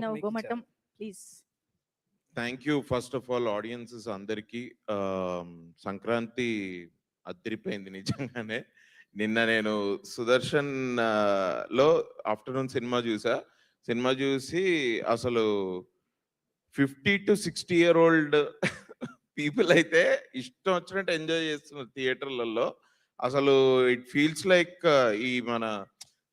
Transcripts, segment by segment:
Abhinav Gomatam please. Thank you first of all audiences అందరికీ. సంక్రాంతి అదిరిపోయింది నిజంగానే. నిన్న నేను సుదర్శన్ లో ఆఫ్టర్నూన్ సినిమా చూసి అసలు 50 to 60 year old పీపుల్ అయితే ఇష్టం వచ్చినట్టు ఎంజాయ్ చేస్తున్నారు థియేటర్లలో. అసలు ఇట్ ఫీల్స్ లైక్ ఈ మన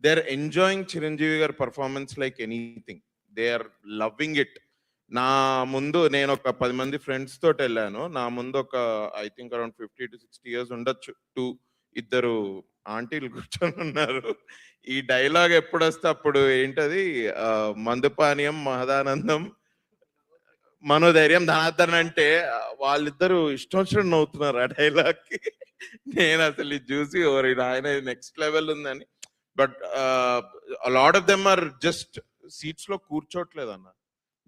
దే ఆర్ ఎంజాయింగ్ చిరంజీవి గారి performance like anything. They are loving it. నా ముందు నేను ఒక 10 మంది ఫ్రెండ్స్ తోటి వెళ్ళాను. నా ముందు ఒక I think around 50 to 60 years ఉండొచ్చు. ఇద్దరు ఆంటీలు కూర్చొని ఉన్నారు. ఈ డైలాగ్ ఎప్పుడు వస్తే అప్పుడు ఏంటది, మందుపానీయం మహదానందం మనోధైర్యం ధనార్దన్ అంటే వాళ్ళిద్దరు ఇష్టం వచ్చినట్టు నవ్వుతున్నారు ఆ డైలాగ్కి. నేను అసలు ఇది చూసి ఓరి ఆయన నెక్స్ట్ లెవెల్ ఉందని. But lot of them are just seats లో కూర్చోట్లేదు అన్న.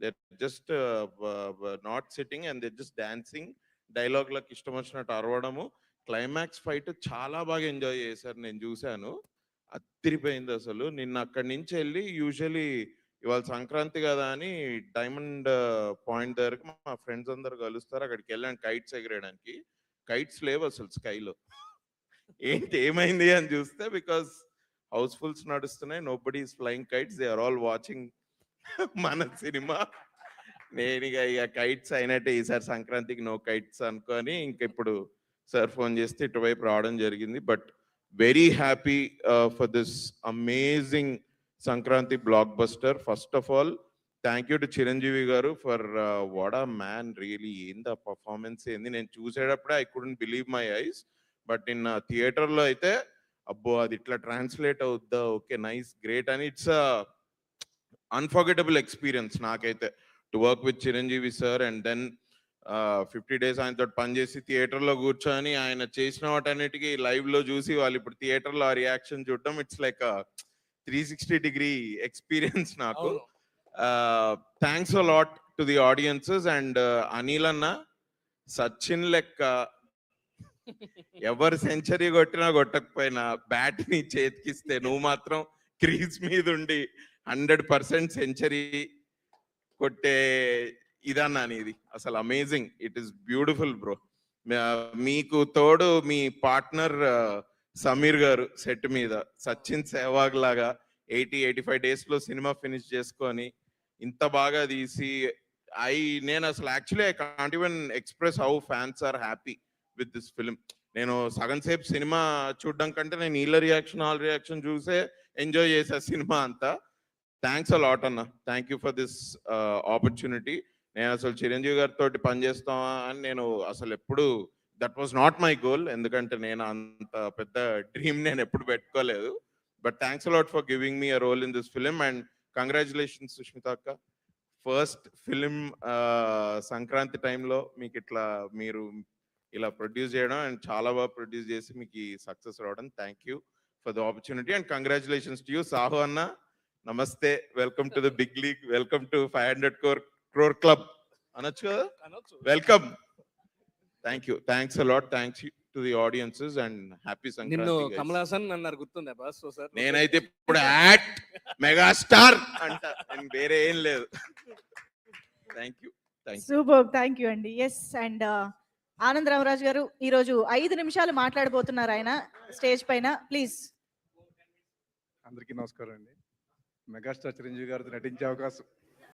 they're just not sitting and they're just dancing. Dialogue లకు ఇష్టం వచ్చినట్టు అరవడము. క్లైమాక్స్ ఫైట్ చాలా బాగా ఎంజాయ్ చేశారు, నేను చూశాను. అదిరిపోయింది అసలు. నిన్న అక్కడి నుంచి వెళ్ళి యూజువలీ ఇవాళ సంక్రాంతి కదా అని డైమండ్ పాయింట్ దగ్గరకు మా ఫ్రెండ్స్ అందరు కలుస్తారు. అక్కడికి వెళ్ళాను కైట్స్ ఎగరేయడానికి. కైట్స్ లేవు అసలు స్కైలో. ఏంటి ఏమైంది అని చూస్తే బికాస్ హౌస్ఫుల్స్ నడుస్తున్నాయి, nobody is flying kites, they are all watching మన సినిమా. నేను ఇక కైట్స్ అయినట్టే ఈసారి సంక్రాంతికి నో కైట్స్ అనుకొని ఇంక ఇప్పుడు సార్ ఫోన్ చేస్తే ఇటువైపు రావడం జరిగింది. But very happy for this amazing Sankranti blockbuster. First of all thank you to Chiranjeevi garu for what a man really. ఏంది ఆ పర్ఫార్మెన్స్ ఏంది, నేను చూసేటప్పుడే I couldn't believe my eyes. But నిన్న థియేటర్లో అయితే అబ్బో అది ఇట్లా ట్రాన్స్లేట్ అవుద్దా, ఓకే నైస్ గ్రేట్ అని. ఇట్స్ అన్ఫర్గెటబుల్ ఎక్స్పీరియన్స్ నాకైతే to work with Chiranjeevi sir. And then 50 days ఆయనతో పనిచేసి థియేటర్లో కూర్చొని ఆయన చేసిన వాటన్నిటికీ లైవ్లో చూసి వాళ్ళు ఇప్పుడు థియేటర్లో ఆ రియాక్షన్ చూడడం ఇట్స్ లైక్ 360-degree ఎక్స్పీరియన్స్ నాకు. Thanks a lot to the audiences. And Anil అన్న సచిన్ లెక్క ఎవరు సెంచరీ కొట్టినా కొట్టకపోయినా బ్యాట్ ని చేతికిస్తే నువ్వు మాత్రం క్రీజ్ మీద ఉండి 100% సెంచరీ కొట్టే ఇదన్నా ఇది అసలు amazing. It is beautiful bro. మీకు తోడు మీ పార్ట్నర్ సమీర్ గారు సెట్ మీద సచిన్ సెహ్వాగ్ లాగా 80-85 days లో సినిమా ఫినిష్ చేసుకొని ఇంత బాగా తీసి నేను అసలు actually I can't even express how fans are happy with this film. నేను సగం సేపు సినిమా చూడడం కంటే నేను వీళ్ళ రియాక్షన్ ఆల్ రియాక్షన్ చూసే ఎంజాయ్ చేసా సినిమా అంతా. థ్యాంక్స్ అ లాట్ అన్న. Thank you for this opportunity. నేను అసలు చిరంజీవి గారితో పనిచేస్తావా అని నేను అసలు ఎప్పుడు that was not my goal, ఎందుకంటే నేను అంత పెద్ద డ్రీమ్ నేను ఎప్పుడు పెట్టుకోలేదు. But thanks a lot for giving me a role in this film. And congratulations Sushmita అక్క, ఫస్ట్ ఫిలిం సంక్రాంతి టైంలో మీకు ఇట్లా మీరు ఇలా ప్రొడ్యూస్ చేయడం అండ్ చాలా బాగా ప్రొడ్యూస్ చేసి మీకు సక్సెస్ రావడం. Thank you for the opportunity and congratulations to you. Sahu అన్న నమస్తే, welcome to the big league, welcome to 500 crore club అనొచ్చు కదా, welcome. Thank you, thanks a lot. Thanks to the audiences and happy Sankranti. Kamal Haasan అన్నారు గుర్తుందా boss? Sir నేనైతే ఇప్పుడు act megastar అంట, నేను వేరే ఏం లేదు. Thank you. Super, thank you అండి. ఎస్. అండ్ ఆనంద్ రామరాజు గారు ఈరోజు 5 నిమిషాలు మాట్లాడబోతున్నారు ఆయన స్టేజ్ పైన, ప్లీజ్. అందరికీ నమస్కారం అండి. మెగాస్టార్ చిరంజీవి గారితో నటించే అవకాశం